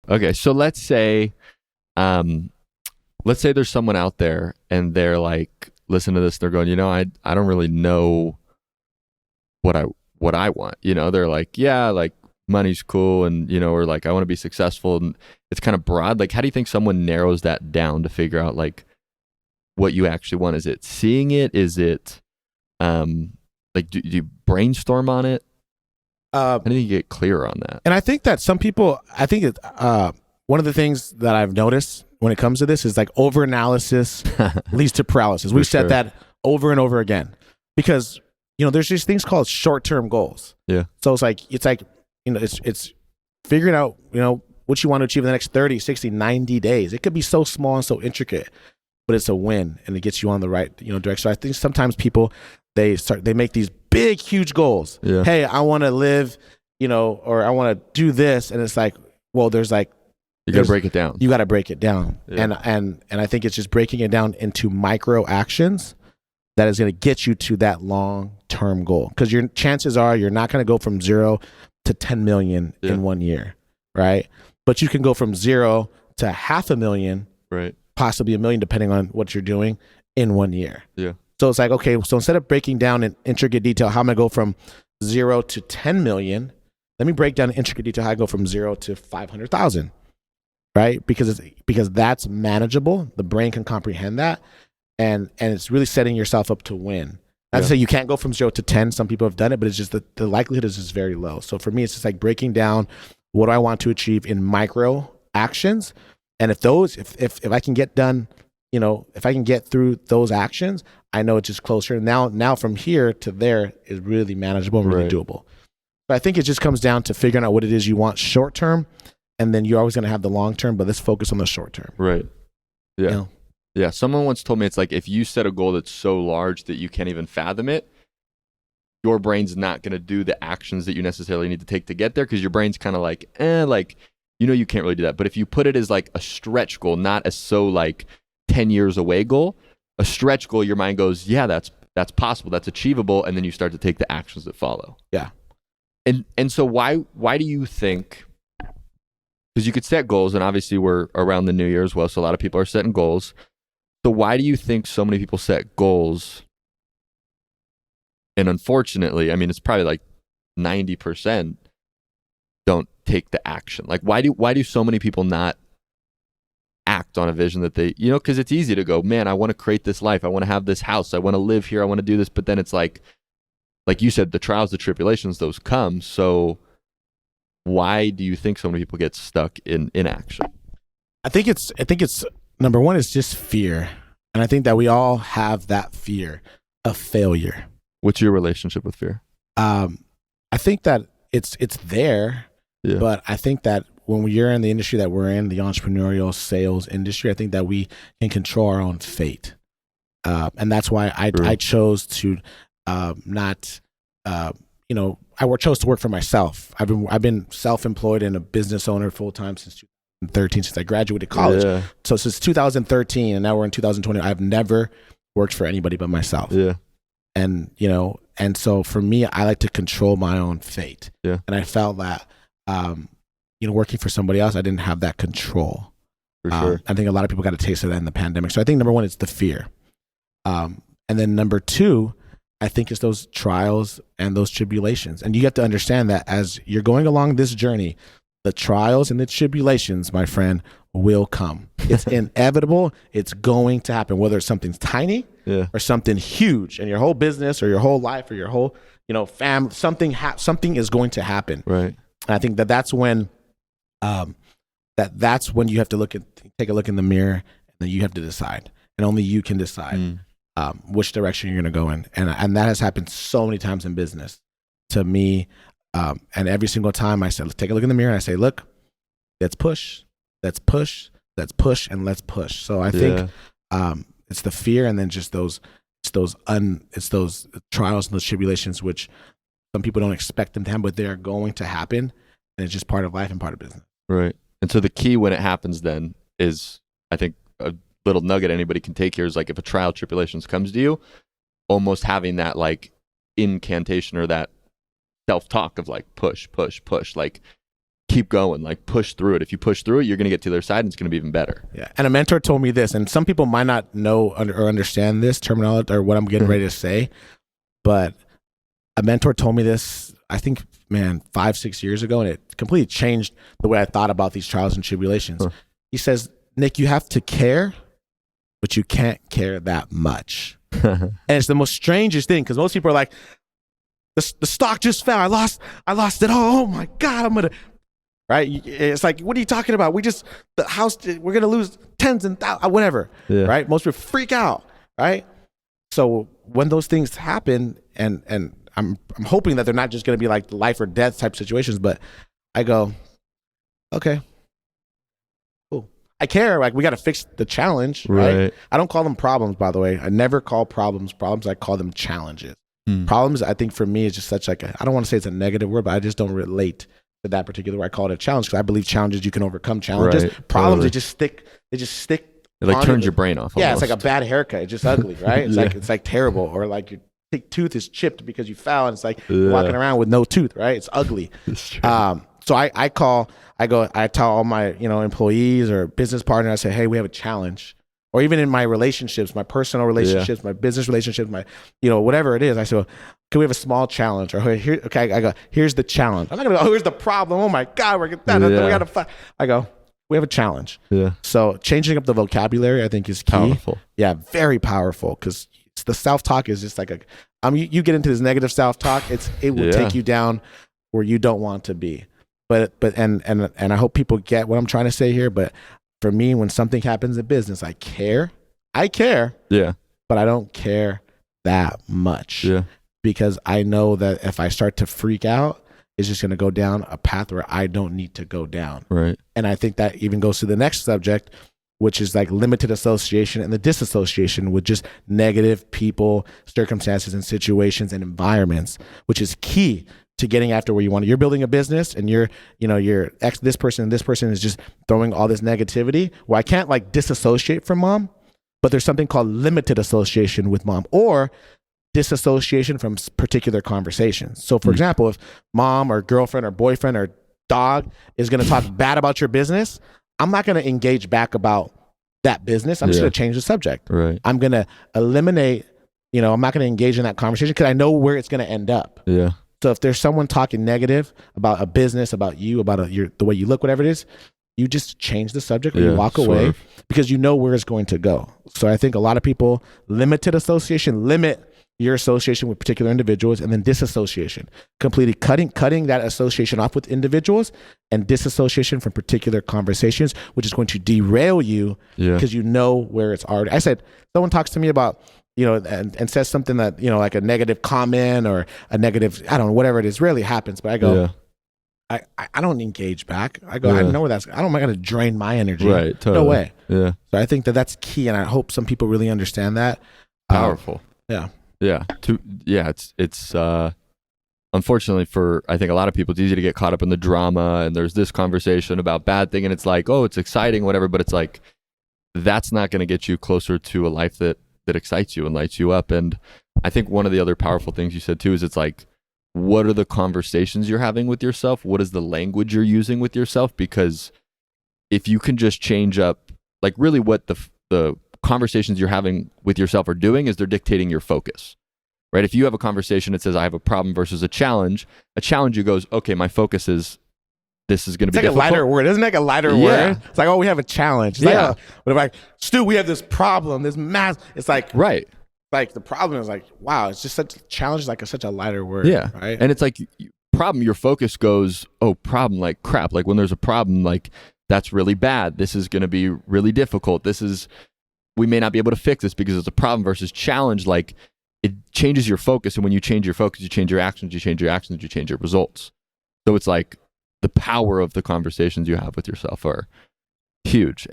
Okay, so let's say there's someone out there and they're like, listen to this, they're going, I don't really know what I want. They're like, yeah, like money's cool, and or like I want to be successful, and it's kind of broad. Like, how do you think someone narrows that down to figure out like what you actually want? Is it seeing it? Is it like do you brainstorm on it? How do you get clear on that? And I think that some people, one of the things that I've noticed when it comes to this is like overanalysis leads to paralysis. We've said that over and over again because, there's these things called short-term goals. Yeah. So it's like, it's figuring out, what you want to achieve in the next 30, 60, 90 days. It could be so small and so intricate, but it's a win and it gets you on the right, direction. So I think sometimes people, they make these big, huge goals. Yeah. Hey, I want to live, or I want to do this. And it's like, well, there's like, you got to break it down. You got to break it down. Yeah. And I think it's just breaking it down into micro actions that is going to get you to that long-term goal. Because your chances are you're not going to go from 0 to 10 million in 1 year, right? But you can go from 0 to 500,000, right? Possibly 1 million, depending on what you're doing in 1 year. Yeah. So it's like, okay, so instead of breaking down in intricate detail how I'm going to go from 0 to 10 million, let me break down in intricate detail how I go from 0 to 500,000. Right? Because that's manageable. The brain can comprehend that. And it's really setting yourself up to win. Not to say you can't go from 0 to 10. Some people have done it, but it's just the likelihood is just very low. So for me, it's just like breaking down what do I want to achieve in micro actions. And if I can get done, if I can get through those actions, I know it's just closer. Now from here to there is really manageable and really doable. But I think it just comes down to figuring out what it is you want short term. And then you're always going to have the long term, but let's focus on the short term. Right. Yeah. Yeah. Someone once told me it's like if you set a goal that's so large that you can't even fathom it, your brain's not going to do the actions that you necessarily need to take to get there because your brain's kind of like, you can't really do that. But if you put it as like a stretch goal, not as so like 10 years away goal, a stretch goal, your mind goes, yeah, that's possible, that's achievable, and then you start to take the actions that follow. Yeah. And so why do you think? Because you could set goals, and obviously we're around the new year as well, so a lot of people are setting goals. So why do you think so many people set goals? And unfortunately, I mean, it's probably like 90% don't take the action. Like, why do so many people not act on a vision that they, because it's easy to go, man, I want to create this life. I want to have this house. I want to live here. I want to do this. But then it's like you said, the trials, the tribulations, those come. So why do you think so many people get stuck in inaction? I think it's number one is just fear. And I think that we all have that fear of failure. What's your relationship with fear? I think that it's there, but I think that when you're in the industry that we're in, the entrepreneurial sales industry, I think that we can control our own fate. And that's why I chose to I chose to work for myself. I've been self-employed and a business owner full time since 2013, since I graduated college. Yeah. So since 2013, and now we're in 2020, I've never worked for anybody but myself. Yeah. And and so for me, I like to control my own fate. Yeah. And I felt that working for somebody else, I didn't have that control. For sure. I think a lot of people got a taste of that in the pandemic. So I think number one, it's the fear. And then number two, I think it's those trials and those tribulations. And you have to understand that as you're going along this journey, the trials and the tribulations, my friend, will come. It's inevitable. It's going to happen, whether it's something tiny or something huge in your whole business or your whole life or your whole, family. Something is going to happen. Right. And I think that's when that's when you have to take a look in the mirror, and then you have to decide. And only you can decide which direction you're going to go in. And that has happened so many times in business to me. And every single time I said, take a look in the mirror and I say, look, let's push, and let's push. So I think it's the fear, and then just those trials and those tribulations, which some people don't expect them to happen, but they're going to happen. And it's just part of life and part of business. Right. And so the key when it happens then is, I think, a little nugget anybody can take here is like if a trial tribulations comes to you, almost having that like incantation or that self-talk of like push, like keep going, like push through it. If you push through it, you're going to get to the other side and it's going to be even better. Yeah. And a mentor told me this, and some people might not know or understand this terminology or what I'm getting ready to say, but a mentor told me this, I think, man, 5-6 years ago, and it completely changed the way I thought about these trials and tribulations. Huh. He says, Nick, you have to care, but you can't care that much. And it's the most strangest thing, because most people are like, the stock just fell. I lost it all. Oh my God, I'm gonna. Right? It's like, what are you talking about? The house, we're gonna lose tens and thousands, whatever. Yeah. Right? Most people freak out. Right? So when those things happen, and I'm hoping that they're not just gonna be like life or death type situations, but I go, okay, cool. I care. Like, we got to fix the challenge. Right? I don't call them problems, by the way. I never call problems. I call them challenges. Problems, I think, for me, is just such like I don't want to say it's a negative word, but I just don't relate to that particular word. I call it a challenge because I believe challenges, you can overcome challenges. Problems, totally. They just stick. It like turns your brain off. Yeah, almost. It's like a bad haircut. It's just ugly, right? It's like terrible, or like your tooth is chipped because you fell, and it's like walking around with no tooth, right? It's ugly. So I tell all my employees or business partners, I say, hey, we have a challenge. Or even in my relationships, my personal relationships, my business relationships, my, whatever it is, I say, well, can we have a small challenge? Or okay, I go, here's the challenge. I'm not gonna go, here's the problem. Oh my God, we gotta fight. I go, we have a challenge. Yeah. So changing up the vocabulary, I think, is key. Powerful. Yeah, very powerful, because the self-talk is just like you get into this negative self-talk, it will take you down where you don't want to be. But I hope people get what I'm trying to say here. But for me, when something happens in business, I care. Yeah. But I don't care that much. Yeah. Because I know that if I start to freak out, it's just going to go down a path where I don't need to go down. Right. And I think that even goes to the next subject, which is like limited association and the disassociation with just negative people, circumstances, and situations and environments, which is key to getting after where you want to. You're building a business, and this person is just throwing all this negativity. Well, I can't like disassociate from mom, but there's something called limited association with mom, or disassociation from particular conversations. So for example, if mom or girlfriend or boyfriend or dog is going to talk bad about your business, I'm not going to engage back about that business. I'm just going to change the subject. Right. I'm going to eliminate, I'm not going to engage in that conversation because I know where it's going to end up. Yeah. So if there's someone talking negative about a business, about you, about the way you look, whatever it is, you just change the subject, or you walk away, because you know where it's going to go. So I think a lot of people, limit your association with particular individuals, and then disassociation, completely cutting that association off with individuals, and disassociation from particular conversations, which is going to derail you because you know where it's already. I said, someone talks to me about, and says something that, like a negative comment or a negative, I don't know, whatever it is, rarely happens, but I go, I don't engage back. I go, I know where I'm not going to drain my energy. Right. Totally. No way. Yeah. So I think that's key. And I hope some people really understand that. Powerful. Yeah. Yeah. It's unfortunately for, I think, a lot of people, it's easy to get caught up in the drama, and there's this conversation about bad thing, and it's like, oh, it's exciting, whatever. But it's like, that's not going to get you closer to a life that excites you and lights you up. And I think one of the other powerful things you said too is, it's like, what are the conversations you're having with yourself? What is the language you're using with yourself? Because if you can just change up, like, really what the conversations you're having with yourself are doing is they're dictating your focus, right? If you have a conversation that says, I have a problem versus a challenge you goes, okay, my focus is, this is going to be difficult. Like a lighter word. Isn't it like a lighter word? It's like, oh, we have a challenge. It's like, but if like, Stu, we have this problem, this mass. It's like, right. Like the problem is like, wow, it's just such a challenge, is like such a lighter word. Yeah. Right. And it's like, problem, your focus goes, oh, problem, like crap. Like when there's a problem, like that's really bad. This is going to be really difficult. We may not be able to fix this because it's a problem, versus challenge. Like, it changes your focus. And when you change your focus, you change your actions, you change your results. So it's like, the power of the conversations you have with yourself are huge.